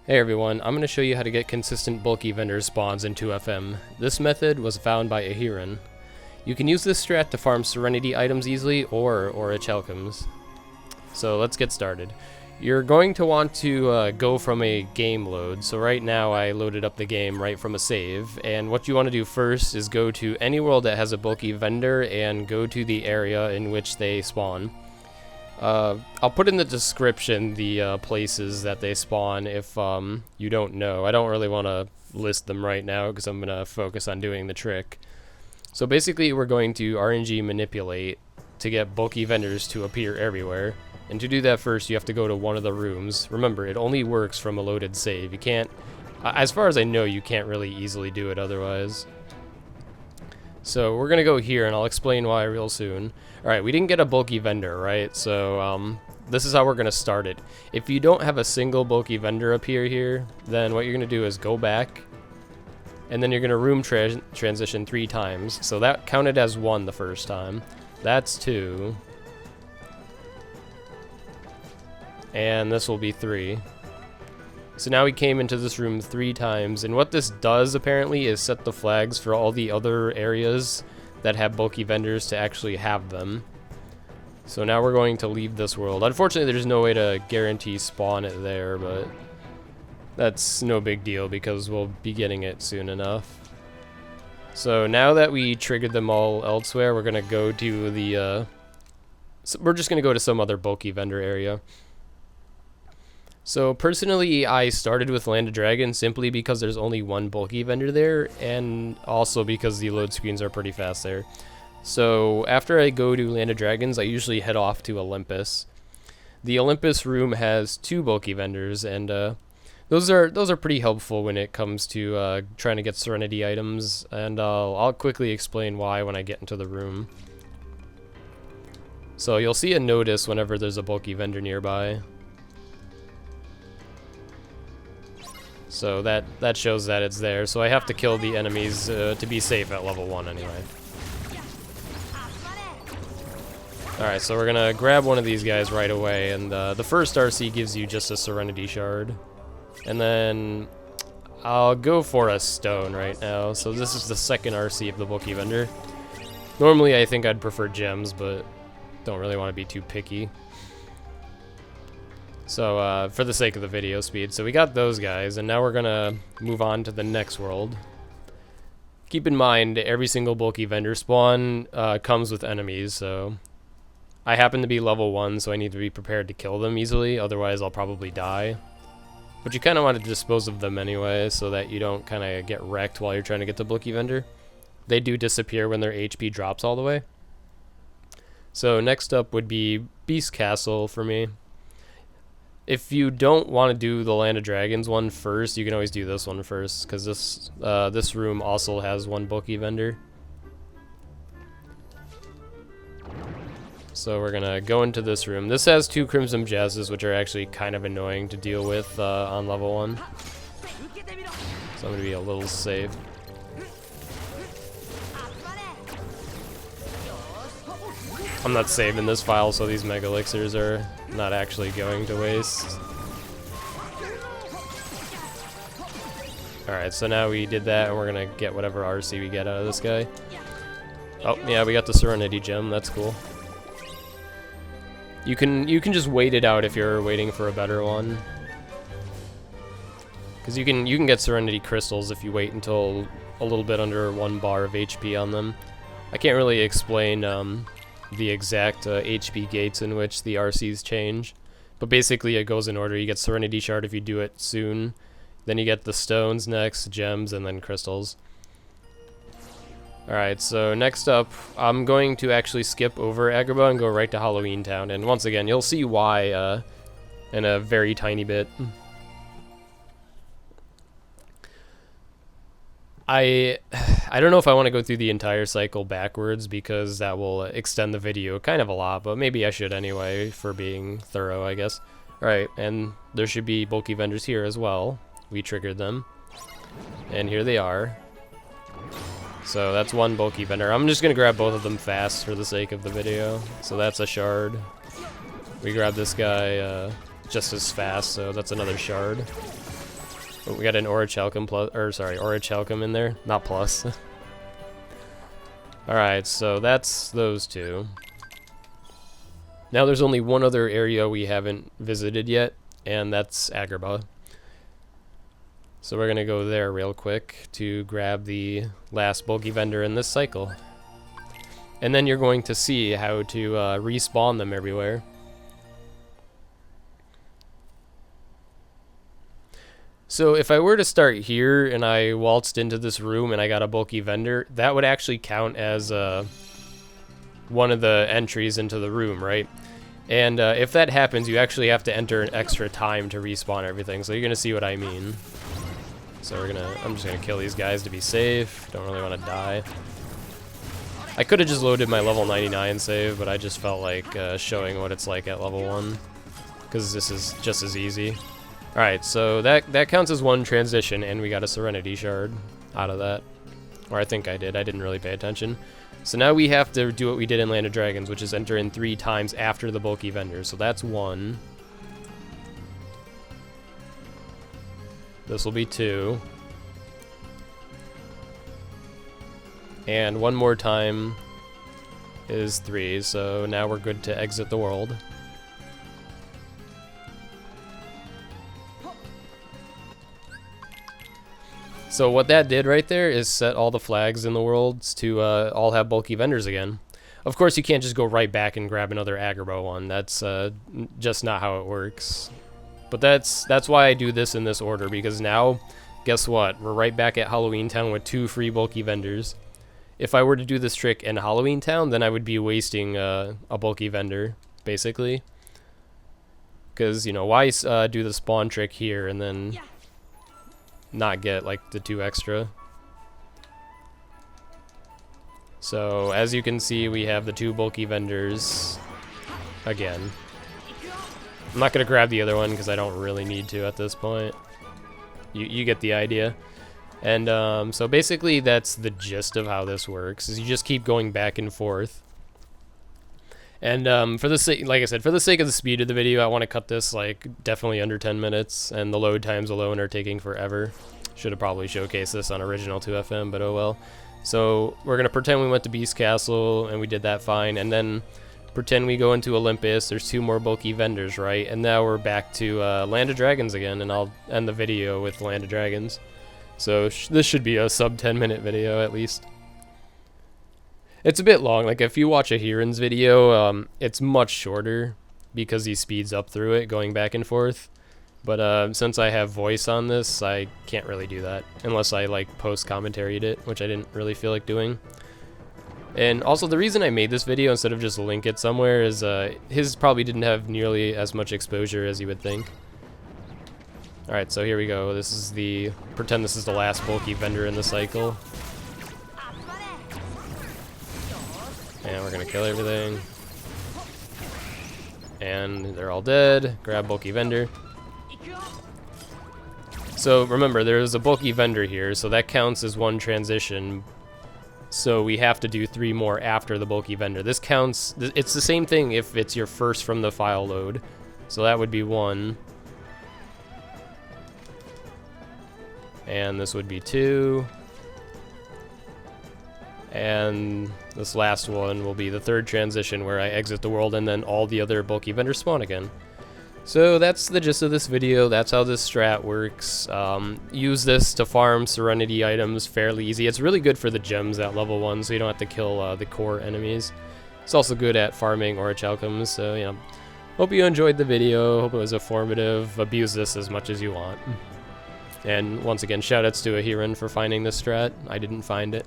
Hey everyone, I'm going to show you how to get consistent bulky vendor spawns in 2FM. This method was found by Ahirun. You can use this strat to farm Serenity items easily or Orichalcums. So let's get started. You're going to want to go from a game load. So right now I loaded up the game right from a save, and what you want to do first is go to any world that has a bulky vendor and go to the area in which they spawn. I'll put in the description the places that they spawn if you don't know. I don't really want to list them right now because I'm going to focus on doing the trick. So basically we're going to RNG manipulate to get bulky vendors to appear everywhere. And to do that first you have to go to one of the rooms. Remember, it only works from a loaded save. You can't, as far as I know, you can't really easily do it otherwise. So we're gonna go here and I'll explain why real soon. Alright, we didn't get a bulky vendor, right? So this is how we're gonna start it. If you don't have a single bulky vendor appear here, then what you're gonna do is go back and then you're gonna room transition 3 times. So that counted as 1 the first time. That's 2. And this will be 3. So now we came into this room 3 times, and what this does apparently is set the flags for all the other areas that have bulky vendors to actually have them. So now we're going to leave this world. Unfortunately there's no way to guarantee spawn it there, but that's no big deal because we'll be getting it soon enough. So now that we triggered them all elsewhere, we're gonna go to the we're just gonna go to some other bulky vendor area. So personally, I started with Land of Dragons simply because there's only one bulky vendor there, and also because the load screens are pretty fast there. So after I go to Land of Dragons, I usually head off to Olympus. The Olympus room has 2 bulky vendors, and those are pretty helpful when it comes to trying to get Serenity items, and I'll quickly explain why when I get into the room. So you'll see a notice whenever there's a bulky vendor nearby. So that shows that it's there, so I have to kill the enemies to be safe at level 1 anyway. Alright, so we're gonna grab one of these guys right away, and the first RC gives you just a Serenity shard. And then I'll go for a stone right now, so this is the second RC of the bulky vendor. Normally I think I'd prefer gems, but don't really want to be too picky. So for the sake of the video speed, so we got those guys, and now we're gonna move on to the next world. Keep in mind, every single bulky vendor spawn comes with enemies, so I happen to be level 1, so I need to be prepared to kill them easily, otherwise I'll probably die. But you kind of want to dispose of them anyway, so that you don't kind of get wrecked while you're trying to get the bulky vendor. They do disappear when their HP drops all the way. So next up would be Beast Castle for me. If you don't want to do the Land of Dragons one first, you can always do this one first, because this room also has 1 bulky vendor. So we're gonna go into this room. This has 2 Crimson Jazzes, which are actually kind of annoying to deal with on level 1. So I'm gonna be a little safe. I'm not saving this file, so these Mega Elixirs are not actually going to waste. Alright, so now we did that, and we're gonna get whatever RC we get out of this guy. Oh, yeah, we got the Serenity gem, that's cool. You can just wait it out if you're waiting for a better one. Because you can get Serenity crystals if you wait until a little bit under 1 bar of HP on them. I can't really explain the exact HP gates in which the RCs change, but basically it goes in order. You get Serenity Shard if you do it soon, then you get the stones next, gems, and then crystals. Alright, so next up, I'm going to actually skip over Agrabah and go right to Halloween Town, and once again, you'll see why in a very tiny bit. I don't know if I want to go through the entire cycle backwards because that will extend the video kind of a lot, but maybe I should anyway for being thorough, I guess. Alright, and there should be bulky vendors here as well. We triggered them. And here they are. So that's 1 bulky vendor. I'm just going to grab both of them fast for the sake of the video. So that's a shard. We grab this guy just as fast, so that's another shard. Oh, we got an Orichalcum plus, or sorry, Orichalcum in there, not plus. Alright, so that's those two. Now there's only one other area we haven't visited yet, and that's Agrabah. So we're gonna go there real quick to grab the last bulky vendor in this cycle. And then you're going to see how to respawn them everywhere. So if I were to start here and I waltzed into this room and I got a bulky vendor, that would actually count as one of the entries into the room, right? And if that happens, you actually have to enter an extra time to respawn everything. So you're gonna see what I mean. So I'm just gonna kill these guys to be safe. Don't really want to die. I could have just loaded my level 99 save, but I just felt like showing what it's like at level 1, because this is just as easy. Alright, so that counts as one transition, and we got a Serenity shard out of that. Or I think I did. I didn't really pay attention. So now we have to do what we did in Land of Dragons, which is enter in 3 times after the bulky vendor. So that's 1. This will be 2. And one more time is 3, so now we're good to exit the world. So what that did right there is set all the flags in the worlds to all have bulky vendors again. Of course, you can't just go right back and grab another Agrabah one. That's just not how it works. But that's why I do this in this order, because now, guess what? We're right back at Halloween Town with 2 free bulky vendors. If I were to do this trick in Halloween Town, then I would be wasting a bulky vendor, basically. Because, you know, why do the spawn trick here and then not get, like, the 2 extra? So, as you can see, we have the 2 bulky vendors again. I'm not going to grab the other one because I don't really need to at this point. You get the idea. And so basically that's the gist of how this works, is you just keep going back and forth. And for the sake, like I said, for the sake of the speed of the video, I want to cut this like definitely under 10 minutes, and the load times alone are taking forever. Should have probably showcased this on original 2FM, but oh well. So we're going to pretend we went to Beast Castle, and we did that fine, and then pretend we go into Olympus. There's 2 more bulky vendors, right? And now we're back to Land of Dragons again, and I'll end the video with Land of Dragons. So this should be a sub 10-minute video at least. It's a bit long. Like if you watch Ahirun's video, it's much shorter because he speeds up through it going back and forth. But since I have voice on this, I can't really do that unless I like post commentaried it, which I didn't really feel like doing. And also the reason I made this video instead of just link it somewhere is his probably didn't have nearly as much exposure as you would think. Alright, so here we go. This is pretend this is the last bulky vendor in the cycle. And we're gonna kill everything. And they're all dead. Grab bulky vendor. So remember, there's a bulky vendor here, so that counts as 1 transition. So we have to do 3 more after the bulky vendor. This counts, it's the same thing if it's your first from the file load. So that would be 1. And this would be 2. And this last one will be the 3rd transition where I exit the world and then all the other bulky vendors spawn again. So that's the gist of this video. That's how this strat works. Use this to farm Serenity items fairly easy. It's really good for the gems at level 1, so you don't have to kill the core enemies. It's also good at farming Orichalcums, so you know. Hope you enjoyed the video. Hope it was informative. Abuse this as much as you want. And once again, shoutouts to Ahirun for finding this strat. I didn't find it.